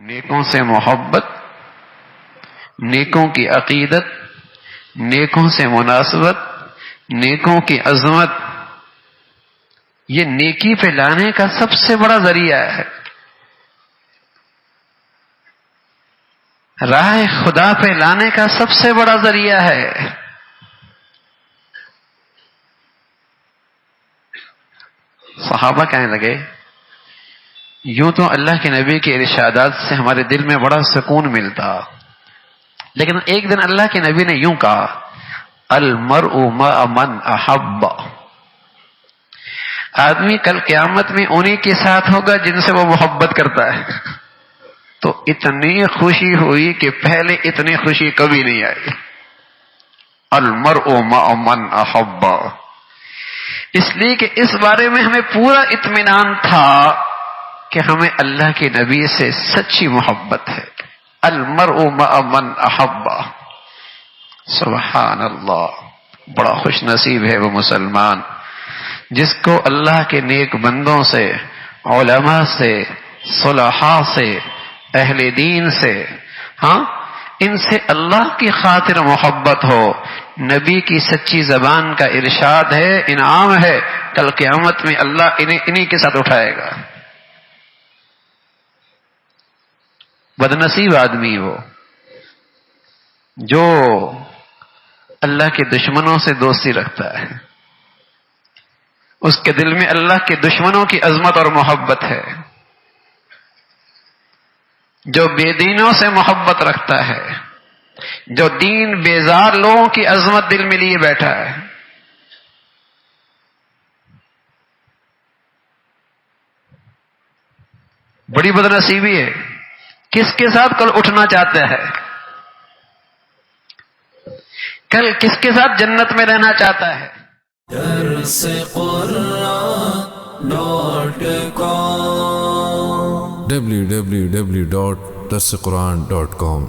نیکوں سے محبت، نیکوں کی عقیدت، نیکوں سے مناسبت، نیکوں کی عظمت، یہ نیکی پہ لانے کا سب سے بڑا ذریعہ ہے، راہ خدا پہ لانے کا سب سے بڑا ذریعہ ہے۔ صحابہ کہنے لگے یوں تو اللہ کے نبی کے ارشادات سے ہمارے دل میں بڑا سکون ملتا، لیکن ایک دن اللہ کے نبی نے یوں کہا المرء مع من احب، آدمی کل قیامت میں انہی کے ساتھ ہوگا جن سے وہ محبت کرتا ہے۔ تو اتنی خوشی ہوئی کہ پہلے اتنی خوشی کبھی نہیں آئی۔ المرء مع من احب، اس لیے کہ اس بارے میں ہمیں پورا اطمینان تھا کہ ہمیں اللہ کے نبی سے سچی محبت ہے۔ المرء مع من احب، سبحان اللہ، بڑا خوش نصیب ہے وہ مسلمان جس کو اللہ کے نیک بندوں سے، علماء سے، صلحاء سے، اہل دین سے، ہاں ان سے اللہ کی خاطر محبت ہو۔ نبی کی سچی زبان کا ارشاد ہے، انعام ہے، کل قیامت میں اللہ انہی کے ساتھ اٹھائے گا۔ بدنصیب آدمی وہ جو اللہ کے دشمنوں سے دوستی رکھتا ہے، اس کے دل میں اللہ کے دشمنوں کی عظمت اور محبت ہے، جو بے دینوں سے محبت رکھتا ہے، جو دین بیزار لوگوں کی عظمت دل میں لیے بیٹھا ہے۔ بڑی بدنصیبی ہے، کس کے ساتھ کل اٹھنا چاہتا ہے، کل کس کے ساتھ جنت میں رہنا چاہتا ہے۔ www.darsequran.com